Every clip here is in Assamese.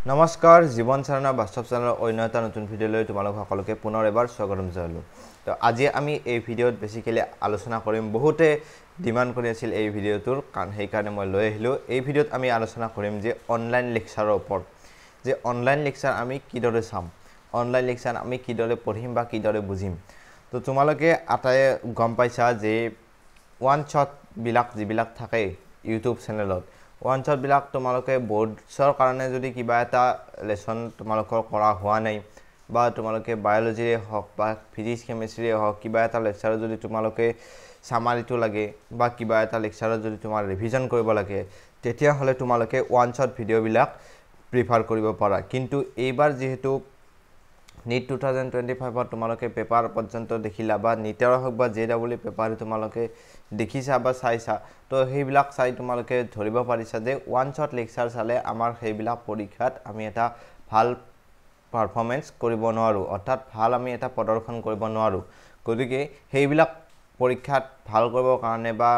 নমস্কাৰ জীৱন চাৰণা বাস্তৱ চেনেলৰ অন্য এটা নতুন ভিডিঅ'লৈ তোমালোক সকলোকে পুনৰ এবাৰ স্বাগতম জনালোঁ। তো আজি আমি এই ভিডিঅ'ত বেসিক্যালি আলোচনা কৰিম বহুতে ডিমান্ড কৰি আছিল এই ভিডিঅ'টোৰ কাৰণ সেইকাৰণে মই লৈ আহিলোঁ। এই ভিডিঅ'ত আমি আলোচনা কৰিম যে অনলাইন লেকচাৰৰ ওপৰত যে অনলাইন লেকচাৰ আমি কিদৰে চাম, অনলাইন লেকচাৰ আমি কিদৰে পঢ়িম বা কিদৰে বুজিম। তো তোমালোকে আটাই গম পাইছা যে ওৱান শ্বট বিলাক যিবিলাক থাকে ইউটিউব চেনেলত ওৱান শ্বট বিলাক তোমালোকে বোৰ্ডছৰ কাৰণে যদি কিবা এটা লেসন তোমালোকৰ কৰা হোৱা নাই বা তোমালোকে বায়োলজিৰে হওক বা ফিজিক্স কেমিষ্ট্ৰিৰে হওক কিবা এটা লেকচাৰ যদি তোমালোকে সামাৰিটো লাগে বা কিবা এটা লেকচাৰত যদি তোমাৰ ৰিভিজন কৰিব লাগে তেতিয়া হলে তোমালোকে ওৱান শ্বট ভিডিঅ' বিলাক প্ৰিফাৰ কৰিব পাৰা। কিন্তু এইবাৰ যেহেতু নীট 2025 তোমালোকে পেপাৰ পৰ্যন্ত দেখিলা বা নীটৰ হওক বা JEE পেপাৰ তোমালোকে দেখিছা বা চাইছা, তো সেইবিলাক চাই তোমালোকে ধৰিব পাৰিছা যে ওৱান শ্বট লেকচাৰ চালে আমাৰ সেইবিলাক পৰীক্ষাত আমি এটা ভাল পাৰফৰ্মেন্স কৰিব নোৱাৰো, অৰ্থাৎ ভাল আমি এটা প্ৰদৰ্শন কৰিব নোৱাৰো। গতিকে সেইবিলাক পৰীক্ষাত ভাল কৰিবৰ কাৰণে বা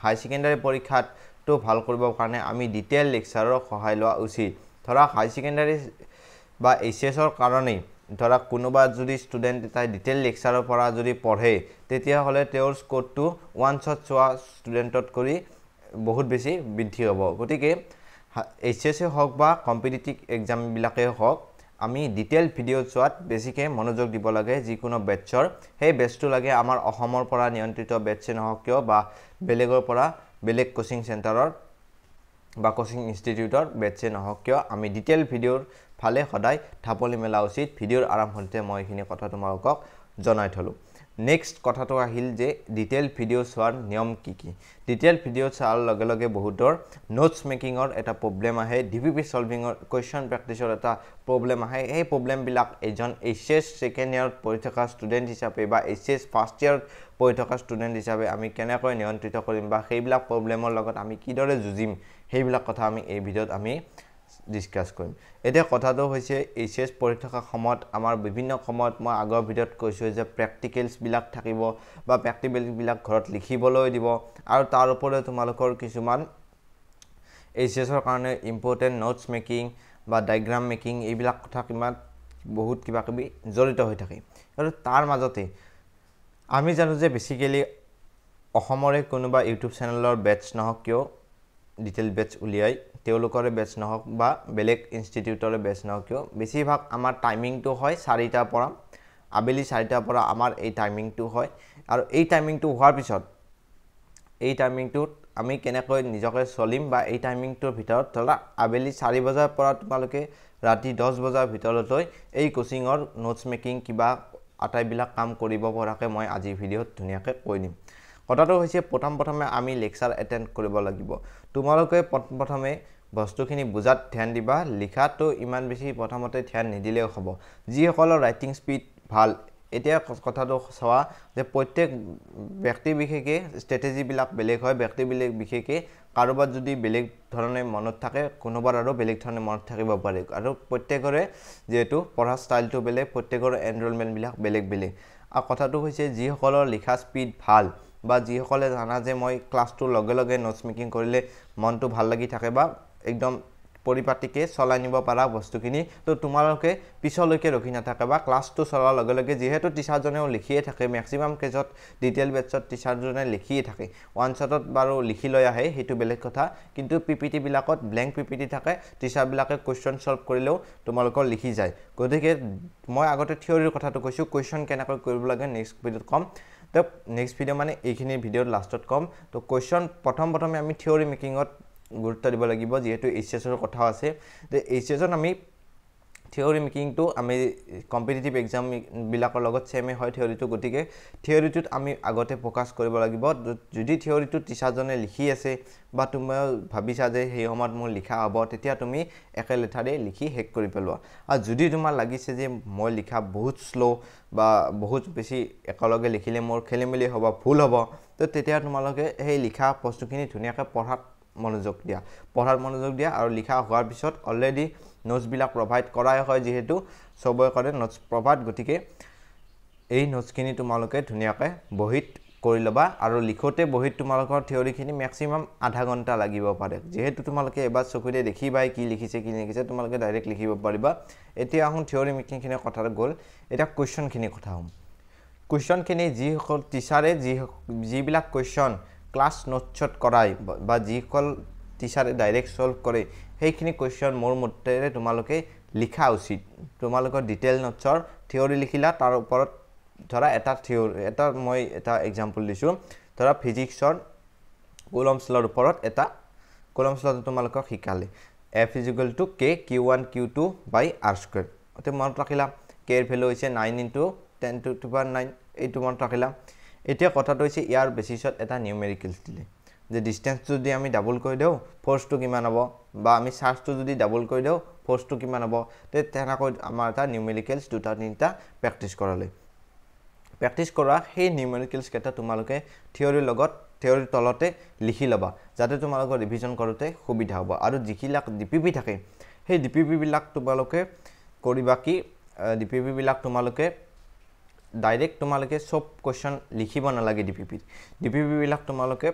হাই সেকেন্ডাৰী পৰীক্ষাত তো ভাল কৰিবৰ কাৰণে আমি ডিটেইল লেকচাৰৰ সহায় লোৱা উচিত। ধৰা হাই সেকেন্ডাৰী বা এইচএছৰ কাৰণে ধৰা কোনোবা যদি ষ্টুডেন্ট এটা ডিটেইল লেকচাৰৰ পৰা যদি পঢ়ে তেতিয়া হলে তেওঁৰ স্কোৰটো ওৱান শ্বট চোৱা ষ্টুডেন্টত কৰি বহুত বেছি বৃদ্ধি হ'ব। গতিকে এইচএছএ হওক বা কম্পিটিটিভ এক্সাম বিলাকে হওক আমি ডিটেইল ভিডিঅ' চোৱাত বেছিকৈ মনোযোগ দিব লাগে। যিকোনো বেটছৰ সেই বেটছটো লাগে আমাৰ অসমৰ পৰা নিয়ন্ত্ৰিত বেটছে নহওক কিয় বা বেলেগৰ পৰা বেলেগ কোচিং চেণ্টাৰৰ বা কোচিং ইনষ্টিটিউটৰ বেটছে নহওক কিয় আমি ডিটেইল ভিডিঅ'ৰ ফালে সদায় ঢাপলি মেলা উচিত। ভিডিঅ'ৰ আৰম্ভণিতে মই এইখিনি কথা তোমালোকক জনাই থলো। নেক্সট কথাটো আহিল যে ডিটেইল ভিডিঅ' চোৱাৰ নিয়ম কি কি। ডিটেইল ভিডিঅ' চোৱাৰ লগে লগে বহুতৰ নোটছ মেকিঙৰ এটা প্ৰব্লেম আহে, ডিপিপি সলভিঙৰ কুৱেশ্যন প্ৰেক্টিছৰ এটা প্ৰব্লেম আহে। এই প্ৰব্লেমবিলাক এজন এইচএছ ছেকেণ্ড ইয়াৰত পঢ়ি থকা ষ্টুডেণ্ট হিচাপে বা এইচএছ ফাৰ্ষ্ট ইয়াৰত পঢ়ি থকা ষ্টুডেণ্ট হিচাপে আমি কেনেকৈ নিয়ন্ত্ৰিত কৰিম বা সেইবিলাক প্ৰব্লেমৰ লগত আমি কিদৰে যুঁজিম সেইবিলাক কথা আমি এই ভিডিঅ'ত আমি ডিসকাস কৰিম। এতিয়া কথাটো হৈছে এইচএছ পঢ়ি থকা সময়ত আমাৰ বিভিন্ন সময়ত মই আগৰ ভিডিঅ'ত কৈছোঁ যে প্ৰেক্টিকেলছ বিলাক থাকিব বা প্ৰেক্টিকেল বিলাক ঘৰত লিখিবলৈ দিব আৰু তাৰ ওপৰত তোমালোকৰ কিছুমান এইচএছৰ কাৰণে ইম্পৰ্টেন্ট নোটছ মেকিং বা ডায়াগ্ৰাম মেকিং এইবিলাক কথা কিমান বহুত কিবা কিবি জড়িত হৈ থাকে। আৰু তাৰ মাজতে আমি জানো যে বেসিক্যালি অসমৰে কোনোবা ইউটিউব চেনেলৰ বেটছ নহওক কিয় ডিটেইল বেটছ উলিয়াই তেওঁলোকৰে বেটছ নহওক বা বেলেগ ইনষ্টিটিউটৰে বেটছ নহওক কিয় বেছিভাগ আমাৰ টাইমিংটো হয় 4টাৰ পৰা আবেলি 4টাৰ পৰা আমাৰ এই টাইমিংটো হয়। আৰু এই টাইমিংটো হোৱাৰ পিছত এই টাইমিংটোত আমি কেনেকৈ নিজকে চলিম বা এই টাইমিংটোৰ ভিতৰত ধৰা আবেলি 4 বজাৰ পৰা তোমালোকে ৰাতি 10 বজাৰ ভিতৰলৈ এই কোচিঙৰ নোটছ মেকিং কিবা আটাইবিলাক কাম কৰিব পৰাকৈ মই আজি ভিডিঅ'ত ধুনীয়াকৈ কৈ দিম। কথাটো হৈছে প্ৰথমে আমি লেকচাৰ এটেন্ড কৰিব লাগিব। তোমালোকে প্ৰথমে বস্তুখিনি বুজাত ধ্যান দিবা, লিখাটো ইমান বেছি প্ৰথমতে ধ্যান নিদিলেও হ'ব। যিসকলৰ ৰাইটিং স্পীড ভাল, এতিয়া কথাটো চোৱা যে প্ৰত্যেক ব্যক্তি বিশেষে ষ্ট্ৰেটেজিবিলাক বেলেগ হয়। ব্যক্তি বিশেষে কাৰোবাৰ যদি বেলেগ ধৰণে মনত থাকে কোনোবাৰ আৰু বেলেগ ধৰণে মনত থাকিব পাৰে আৰু প্ৰত্যেকৰে যেহেতু পঢ়া ষ্টাইলটো বেলেগ, প্ৰত্যেকৰ এনৰলমেণ্টবিলাক বেলেগ বেলেগ। আৰু কথাটো হৈছে যিসকলৰ লিখা স্পীড ভাল বা যিসকলে জানা যে মই ক্লাছটোৰ লগে লগে নোটছ মেকিং কৰিলে মনটো ভাল লাগি থাকে বা একদম পৰিপাটিকে চলাই নিব পাৰা বস্তুখিনি, তো তোমালোকে পিছলৈকে ৰখি নাথাকে বা ক্লাছটো চলাৰ লগে লগে যিহেতু টিচাৰজনেও লিখিয়ে থাকে, মেক্সিমাম কেছত ডিটেইল বেটছত টিচাৰজনে লিখিয়ে থাকে। ওৱান শ্বটত বাৰু লিখি লৈ আহে সেইটো বেলেগ কথা, কিন্তু পিপিটি বিলাকত ব্লেংক পিপিটি থাকে, টিচাৰবিলাকে কুৱেশ্যন সলভ কৰিলেও তোমালোকৰ লিখি যায়। গতিকে মই আগতে থিয়ৰিৰ কথাটো কৈছোঁ, কুৱেশ্যন কেনেকৈ কৰিব লাগে নেক্সট ভিডিঅ'ত ক'ম। তো নেক্সট ভিডিঅ' মানে এইখিনি ভিডিঅ'ৰ লাষ্টত ক'ম। তো কুৱেশ্যন প্ৰথমে আমি থিয়ৰি মেকিঙত গুৰুত্ব দিব লাগিব যিহেতু এইচএছৰ কথা আছে। যে এইচএছত আমি থিয়ৰি মেকিংটো আমি কম্পিটিটিভ এক্সাম বিলাকৰ লগত সেমে হয় থিয়ৰিটো। গতিকে থিয়ৰিটোত আমি আগতে ফোকাস কৰিব লাগিব। যদি থিয়ৰিটো টিচাৰজনে লিখি আছে বা তুমি ভাবিছা যে সেই সময়ত মোৰ লিখা হ'ব, তেতিয়া তুমি একে লেঠাৰে লিখি শেষ কৰি পেলোৱা। আৰু যদি তোমাৰ লাগিছে যে মই লিখা বহুত শ্ল' বা বহুত বেছি একেলগে লিখিলে মোৰ খেলিমেলি হ'ব, ভুল হ'ব, তো তেতিয়া তোমালোকে সেই লিখা বস্তুখিনি ধুনীয়াকৈ পঢ়াত মনোযোগ দিয়া আৰু লিখা হোৱাৰ পিছত অলৰেডি নোটছবিলাক প্ৰভাইড কৰাই হয় যিহেতু চবৰে কাৰণে নোটছ প্ৰভাইড। গতিকে এই নোটছখিনি তোমালোকে ধুনীয়াকৈ বহিত কৰি ল'বা আৰু লিখোতে বহিত তোমালোকৰ থিওৰিখিনি ম্যাক্সিমাম আধা ঘণ্টা লাগিব পাৰে যেহেতু তোমালোকে এবাৰ চকুৰে দেখিবাই কি লিখিছে তোমালোকে ডাইৰেক্ট লিখিব পাৰিবা এতিয়া আহোঁ থিওৰি মিটিংখিনি কথা গ'ল এটা কোৱেশ্চনখিনি কথা হ'ম কোৱেশ্চনখিনি যি সকল টিচাৰে যিবিলাক কোৱেশ্চন ক্লাছ নোটছত কৰাই বা যিসকল টিচাৰে ডাইৰেক্ট সলভ কৰে সেইখিনি কোৱেশ্চন মোৰ মতেৰে তোমালোকে লিখা উচিত তোমালোকৰ ডিটেইল নোটছৰ থিওৰি লিখিলা তাৰ ওপৰত ধৰা এটা মই এটা এক্সাম্পল দিছোঁ ধৰা ফিজিক্সৰ কুলম্বছ লৰ ওপৰত এটা কুলম্বছ লটো তোমালোকক শিকালে F = K Q1 Q2 by R²। অতে মনত ৰাখিলা K এৰ ভ্যালু হৈছে 9 * 10⁹ এইটো মনত ৰাখিলা এতিয়া কথাটো হৈছে ইয়াৰ বেচিছত এটা নিউমেৰিকেলছ দিলে যে ডিসটেন্সটো যদি আমি ডাবল কৰি দেও ফোৰ্সটো কিমান হ'ব বা আমি চাৰ্জটো যদি ডাবল কৰি দেও ফোৰ্সটো কিমান হ'ব তে তেনাকৈ আমাৰ এটা নিউমেৰিকেলছ দুটা তিনিটা প্ৰেক্টিস কৰালে প্ৰেক্টিস কৰা সেই নিউমেৰিকেলছ কেটা তোমালোকে থিওৰিৰ তলতে লিখি লবা যাতে তোমালোকৰ ৰিভিজন কৰোতে সুবিধা হ'ব আৰু যিকিলাক ডিপিপি থাকে সেই ডিপিপি বিলাক তোমালোকে কৰিবা কি ডিপিপি বিলাক তোমালোকে ডাইৰেক্ট তোমালোকে সব কোৱেশ্চন লিখিব নালাগে ডিপিপি বিলাক তোমালোকে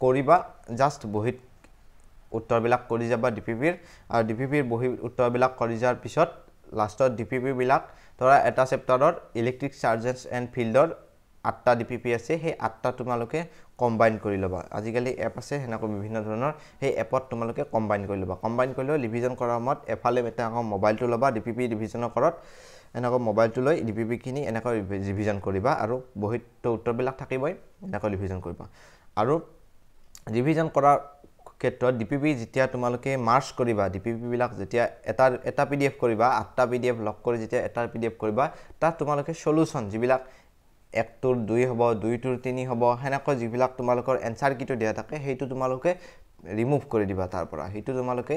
কৰিবা জাস্ট বহিত উত্তৰবিলাক কৰি যাবা ডিপিপিৰ আৰু ডিপিপিৰ বহি উত্তৰবিলাক কৰি যাৰ পিছত লাষ্টত ডিপিপি বিলাক ধৰা এটা চেপ্টাৰৰ ইলেক্ট্ৰিক চাৰ্জেছ এণ্ড ফিল্ডৰ 8টা ডিপিপি আছে সেই 8টা তোমালোকে কম্বাইন কৰি লবা আজিকালি এপ আছে হেনাকো বিভিন্ন ধৰণৰ সেই এপত তোমালোকে কম্বাইন কৰি লবা কম্বাইন কৰিলে ৰিভিজন কৰাৰ সময়ত এফালে এটা মোবাইলটো লবা ডিপিপি ৰিভিজনৰ কৰত এনেকৈ মোবাইলটো লৈ ডিপিপি খিনি এনেকৈ ৰিভিজন কৰিবা আৰু বহিত উত্তৰবিলাক থাকিবই এনেকৈ ৰিভিজন কৰিবা আৰু ৰিভিজন কৰাৰ ক্ষেত্ৰত ডিপিপি যেতিয়া তোমালোকে মাৰ্জ কৰিবা ডিপিপি বিলাক যেতিয়া এটা পিডিএফ কৰিবা 8টা পিডিএফ লক কৰি যেতিয়া এটা পিডিএফ কৰিবা তাত তোমালোকে সলিউশন যিবিলাক 1টোৰ 2 হ'ব 2টোৰ 3 হ'ব হেনেকৈ যিবিলাক তোমালোকৰ এনসাৰ কিটো দিয়া থাকে হেইটো তোমালোকে ৰিমুভ কৰি দিবা তাৰ পৰা হেইটো তোমালোকে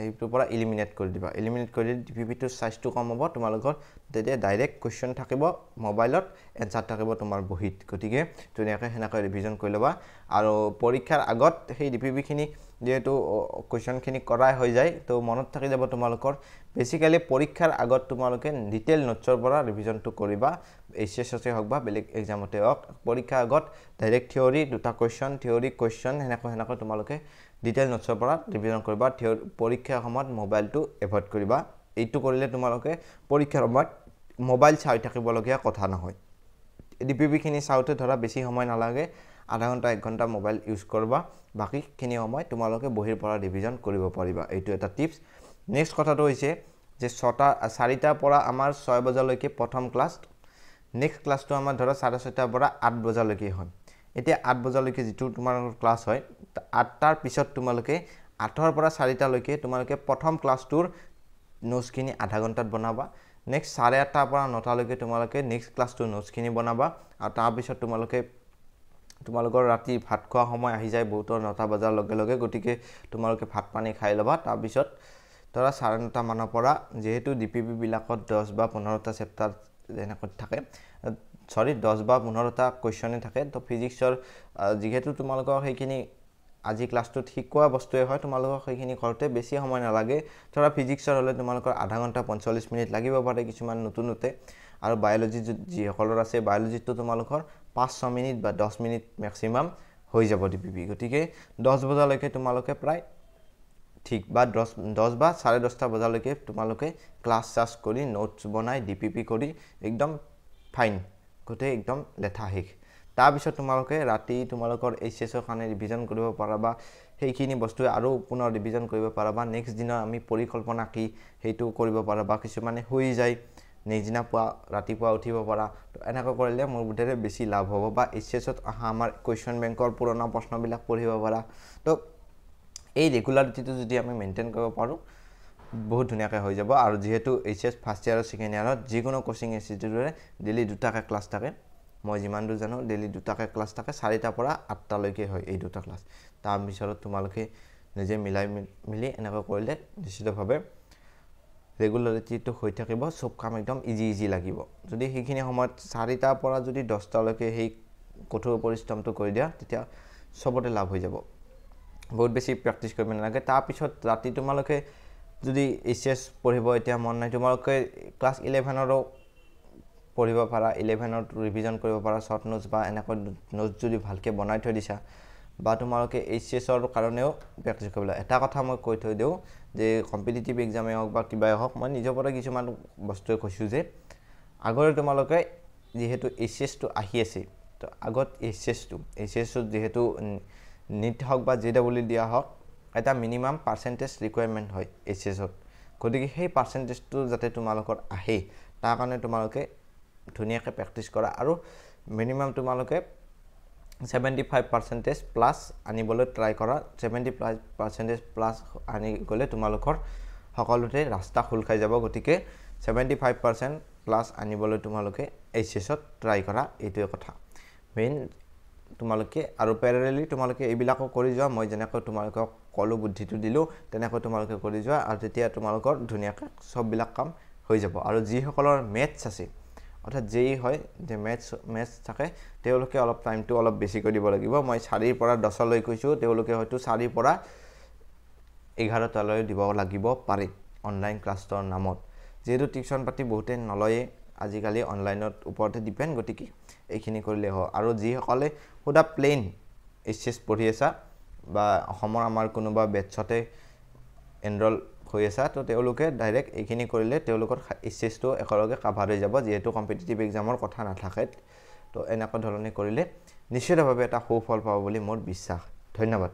এইটোৰ পৰা এলিমিনেট কৰি দিবা এলিমিনেট কৰি ডিপিপিটোৰ সাইজটো কম হ'ব তোমালোকৰ তেতিয়া ডাইৰেক্ট কোৱেশ্চন থাকিব মোবাইলত এনসাৰ থাকিব তোমাৰ বহিত গতিকে ধুনীয়াকৈ হেনাকৈ ৰিভিজন কৰি লবা আৰু পৰীক্ষাৰ আগত সেই ডিপিপি খিনি যেহেতু কোৱেশ্চন খিনি কৰাই হৈ যায় তো মনত থাকি যাব তোমালোকৰ বেসিক্যালি পৰীক্ষাৰ আগত তোমালোকে ডিটেইল নোটছৰ পৰা ৰিভিজনটো কৰিবা এইচএছতে হওক বা বেলেগ এক্সামতে হওক পৰীক্ষাৰ আগত ডাইৰেক্ট থিওৰি দুটা থিওৰি কোৱেশ্চন হেনাকৈ তোমালোকে ডিটেইল নোটছৰ পৰা ৰিভিজন কৰিবা পৰীক্ষাৰ সময়ত মোবাইলটো এভয়েড কৰিবা এইটো কৰিলে তোমালোকে পৰীক্ষাৰ সময়ত মোবাইল চাই থাকিব লগিয়া কথা নহয় ডিপিপি খিনি চাওতে ধৰা বেছি সময় নালাগে আধা ঘণ্টা 1 ঘণ্টা মোবাইল ইউজ কৰবা বাকি খিনি সময় তোমালোকে বহিৰ পৰা ৰিভিজন কৰিব পাৰিবা এইটো এটা টিপস নেক্সট কথাটো হৈছে যে 4টা পৰা আমাৰ 6 বজালৈকে প্ৰথম ক্লাস নেক্সট ক্লাসটো আমাৰ ধৰা 6:30 পৰা 8 বজালৈকে হয় এতিয়া 8 বজালৈকে যেটো তোমাৰ ক্লাস হয় 8টাৰ পিছত তোমালোকে 8ৰ পৰা 4টা লৈকে তোমালোকে প্ৰথম ক্লাসটোৰ নোটছ খিনি আধা ঘণ্টাত বনাবা নেক্সট 8:30 পৰা 9টা লৈকে তোমালোকে নেক্সট ক্লাসটোৰ নোটছ খিনি বনাবা আৰু তাৰ পিছত তোমালোকৰ ৰাতি ভাত খোৱা সময় আহি যায় বহুতৰ 9টা বজাৰ লগে লগে গটিকে তোমালোকে ভাত পানী খাই লবা তাৰ পিছত ধৰা 9:30 মানৰ পৰা যেহেতু ডিপিপি বিলাকত 10 বা 15টা চেপ্টাৰ এনেকৈ থাকে 10 বা 15টা কোৱেশ্চনে থাকে তো ফিজিক্সৰ যেহেতু তোমালোকৰ সেইখিনি আজি ক্লাসটো শিকোৱা বস্তুৱে হয় তোমালোকৰ সেইখিনি কৰতে বেছি সময় নালাগে ধৰা ফিজিক্সৰ হলে তোমালোকৰ আধা ঘণ্টা 45 মিনিট লাগিব পাৰে কিছুমান নতুনতে আৰু বায়োলজি যি হলৰ আছে বায়োলজিটো তোমালোকৰ 5-6 মিনিট বা 10 মিনিট ম্যাক্সিমাম হৈ যাব ডিপিপি গটিকে 10 বজালৈকে তোমালোকে প্ৰায় ঠিক বা 10 বা 10:30 বজালৈকে তোমালোকে ক্লাস চাস কৰি নোটস বনাই ডিপিপি কৰি একদম ফাইন গতে একদম লেঠা হেক তাৰ পিছত তোমালোকে ৰাতি তোমালোকৰ এইচএছৰ কাৰণে ৰিভিজন কৰিব পাৰাবা সেইখিনি বস্তু আৰু পুনৰ ৰিভিজন কৰিব পাৰাবা নেক্সট দিনা আমি পৰিকল্পনা কি হেইটো কৰিব পাৰাবা কিছুমানে হৈ যায় নেক্সট দিনা ৰাতিপুৱা উঠিব পাৰা তো এনেকৈ কৰিলে মোৰ বুটেৰে বেছি লাভ হ'ব বা এইচএছত আহা আমাৰ কোৱেশ্চন বেংকৰ পুৰণা প্ৰশ্নবিলাক পঢ়িব পাৰা তো এই ৰেগুলাৰিটিটো যদি আমি মেইনটেইন কৰিব পাৰো বহুত ধুনীয়াকৈ হৈ যাব আৰু যেহেতু এইচএছ ফাৰ্স্ট ইয়াৰ আৰু সেকেন্ড ইয়াৰত যিকোনো কোচিং ইনষ্টিটিউটৰে ডেইলি দুটাকৈ ক্লাস থাকে মই যিমান দূৰ জানো ডেইলি দুটাকৈ ক্লাস থাকে 4টা পৰা 8টা লৈকে হয় এই দুটা ক্লাস তাৰ পিছত তোমালোকে নিজে মিলি এনেকৈ কৰিলে নিশ্চিতভাৱে ৰেগুলাৰিটিটো হৈ থাকিব সব কাম একদম ইজি লাগিব যদি সেইখিনি সময়ত 4টা পৰা যদি 10টা লৈকে সেই কঠোৰ পৰিশ্ৰমটো কৰি দিয়া তেতিয়া সবতে লাভ হৈ যাব বহুত বেছি প্ৰেক্টিস কৰিব নালাগে তাৰ পিছত ৰাতি তোমালোকে যদি এইচএছ পঢ়িব এতিয়া মন নাই তোমালোকে ক্লাস 11 ৰ পঢ়িব পাৰা 11ত ৰিভিজন কৰিব পাৰা শৰ্ট নোটছ বা এনেকৈ নোটছ যদি ভালকৈ বনাই থৈ দিছা বা তোমালোকে এইচএছৰ কাৰণেও প্ৰেক্টিছ কৰিবলৈ এটা কথা মই কৈ থৈ দিওঁ যে কম্পিটিটিভ এক্সামে হওক বা কিবাই হওক মই নিজৰ পৰা কিছুমান বস্তুৱে কৈছোঁ যে আগৰে তোমালোকে যেহেতু এইচএছটো আহি আছে তো আগত এইচএছটো যেহেতু নিট হওক বা JEE দিয়া হওক এটা মিনিমাম পাৰ্চেণ্টেজ ৰিকুৱাৰমেণ্ট হয় এইচএছত গতিকে সেই পাৰ্চেণ্টেজটো যাতে তোমালোকৰ আহে তাৰ কাৰণে তোমালোকে ধুনীয়াকৈ প্ৰেক্টিছ কৰা আৰু মিনিমাম তোমালোকে 75% প্লাছ আনিবলৈ ট্ৰাই কৰা 75% প্লাছ আনি গ'লে তোমালোকৰ সকলোতে ৰাস্তা খোল খাই যাব গতিকে 75% প্লাছ আনিবলৈ তোমালোকে এইচএছত ট্ৰাই কৰা এইটোৱে কথা মেইন তোমালোকে আৰু প্যাৰেলালি তোমালোকে এইবিলাকো কৰি যোৱা মই যেনেকৈ তোমালোকক কলো বুদ্ধিটো দিলো তেনেকৈ তোমালোকে কৰি যোৱা আৰু তেতিয়া তোমালোকৰ ধুনীয়াকৈ সববিলাক কাম হৈ যাব আৰু যিসকলৰ মেথছ আছে অৰ্থাৎ যেই হয় যে মেথছ থাকে তেওঁলোকে অলপ টাইমটো অলপ বেছি কৰি দিব লাগিব মই 4 পৰা 10 লৈ কৈছো তেওঁলোকে হয়তো 4 পৰা 11 তলৈ দিব লাগিব পাৰে অনলাইন ক্লাছৰ নামত যেহেতু টিউচন পাতি বহুতে নলয়ে আজিকালি অনলাইনত ওপৰতে ডিপেন্ড গতিকে এইখিনি কৰিলে হয় আৰু যিসকলে খুদা প্লেন এইচএছ পঢ়ি আছে বা অসমৰ আমাৰ কোনোবা বেটছতে এনৰল হৈ আছে তো তেওঁলোকে ডাইৰেক্ট এইখিনি কৰিলে তেওঁলোকৰ এইচএছটো একেলগে কভাৰ হৈ যাব যেহেতু কম্পিটিটিভ এক্সামৰ কথা নাথাকে তো এনেকুৱা ধৰণে কৰিলে নিশ্চিতভাৱে এটা সুফল পাব বুলি মোৰ বিশ্বাস ধন্যবাদ